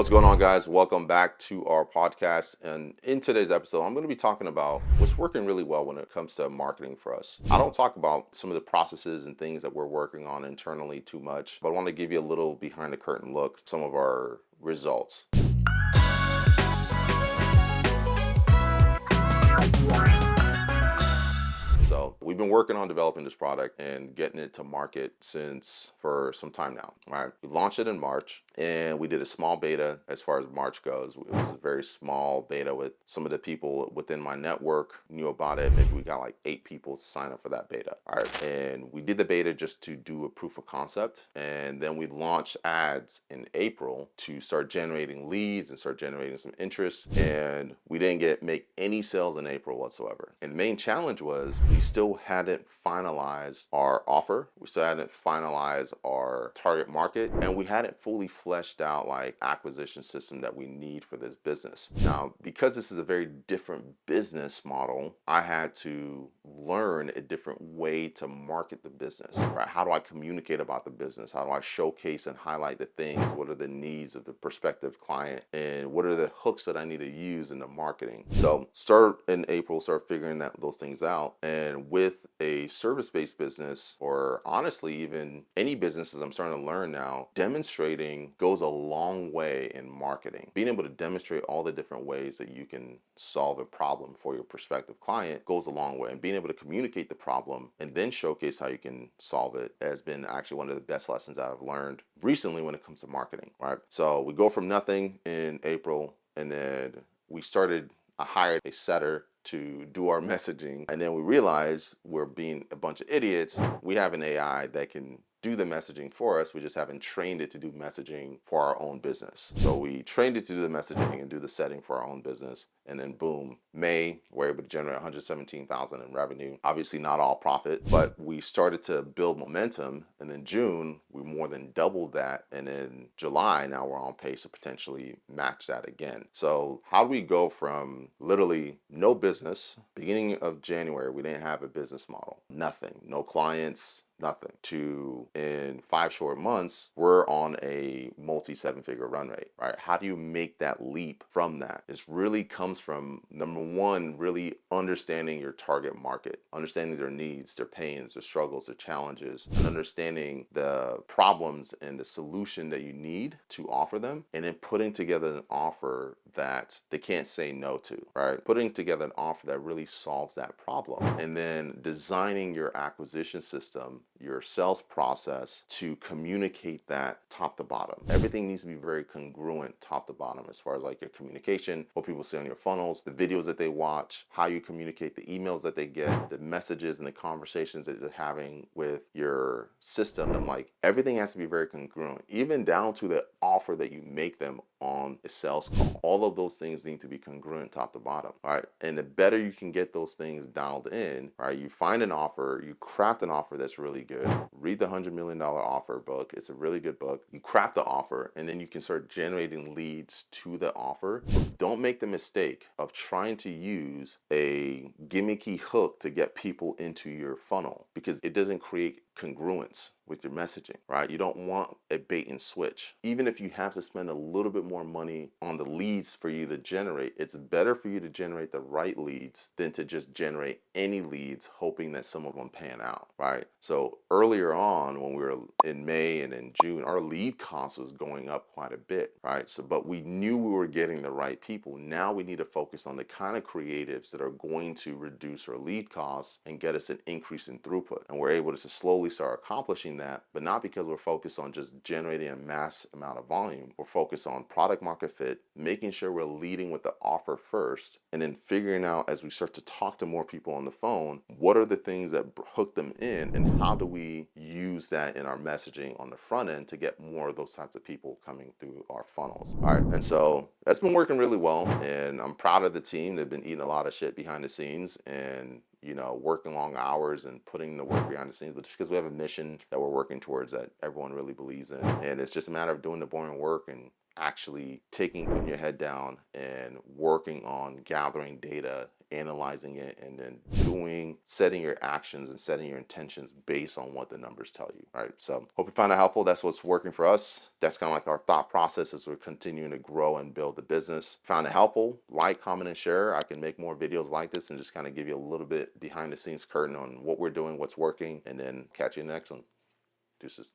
What's going on, guys? Welcome back to our podcast. And in today's episode, I'm going to be talking about what's working really well when it comes to marketing for us. I don't talk about some of the processes and things that we're working on internally too much, but I want to give you a little behind the curtain look, some of our results. So we've been working on developing this product and getting it to market for some time now. Right? We launched it in March and we did a small beta as far as March goes. It was a very small beta with some of the people within my network knew about it. Maybe we got like 8 people to sign up for that beta. All right. And we did the beta just to do a proof of concept. And then we launched ads in April to start generating leads and start generating some interest. And we didn't make any sales in April whatsoever. And the main challenge was we still hadn't finalized our offer. We still hadn't finalized our target market, and we hadn't fully fleshed out like acquisition system that we need for this business. Now, because this is a very different business model, I had to learn a different way to market the business, right? How do I communicate about the business? How do I showcase and highlight the things? What are the needs of the prospective client? And what are the hooks that I need to use in the marketing? So start in April, start figuring those things out. And with a service-based business, or honestly, even any businesses I'm starting to learn now, demonstrating goes a long way in marketing. Being able to demonstrate all the different ways that you can solve a problem for your prospective client goes a long way. And being able to communicate the problem and then showcase how you can solve it has been actually one of the best lessons that I've learned recently when it comes to marketing, right? So we go from nothing in April, and then I hired a setter to do our messaging, and then we realized we're being a bunch of idiots. We have an AI that can do the messaging for us. We just haven't trained it to do messaging for our own business. So we trained it to do the messaging and do the setting for our own business. And then boom, May, we're able to generate 117,000 in revenue. Obviously not all profit, but we started to build momentum. And then June, we more than doubled that. And in July, now we're on pace to potentially match that again. So how do we go from literally no business, beginning of January, we didn't have a business model, nothing, no clients, nothing, to in 5 short months, we're on a multi-7-figure run rate, right? How do you make that leap from that? It really comes from, number one, really understanding your target market, understanding their needs, their pains, their struggles, their challenges, and understanding the problems and the solution that you need to offer them, and then putting together an offer that they can't say no to, right? Putting together an offer that really solves that problem, and then designing your acquisition system, your sales process to communicate that top to bottom. Everything needs to be very congruent top to bottom as far as like your communication, what people see on your funnels, the videos that they watch, how you communicate, the emails that they get, the messages and the conversations that they're having with your system. And like everything has to be very congruent, even down to the offer that you make them on a sales call. All of those things need to be congruent top to bottom, right? And the better you can get those things dialed in, right? You find an offer, you craft an offer that's really good. Read the $100 million offer book. It's a really good book. You craft the offer, and then you can start generating leads to the offer. Don't make the mistake of trying to use a gimmicky hook to get people into your funnel, because it doesn't create congruence with your messaging, right? You don't want a bait and switch. Even if you have to spend a little bit more money on the leads for you to generate, it's better for you to generate the right leads than to just generate any leads hoping that some of them pan out, right? So earlier on, when we were in May and in June, our lead cost was going up quite a bit, right? So, but we knew we were getting the right people. Now we need to focus on the kind of creatives that are going to reduce our lead costs and get us an increase in throughput. And we're able to slowly start accomplishing that, but not because we're focused on just generating a mass amount of volume. We're focused on product market fit, making sure we're leading with the offer first, and then figuring out, as we start to talk to more people on the phone, what are the things that hook them in, and how do we use that in our messaging on the front end to get more of those types of people coming through our funnels. All right, and so that's been working really well, and I'm proud of the team. They've been eating a lot of shit behind the scenes, and working long hours and putting the work behind the scenes, but just because we have a mission that we're working towards that everyone really believes in. And it's just a matter of doing the boring work and actually putting your head down and working on gathering data, analyzing it, and then setting your actions and setting your intentions based on what the numbers tell you. All right. So hope you find it helpful. That's what's working for us. That's kind of like our thought process as we're continuing to grow and build the business. Found it helpful? Like, comment, and share. I can make more videos like this and just kind of give you a little bit behind the scenes curtain on what we're doing, what's working, and then catch you in the next one. Deuces.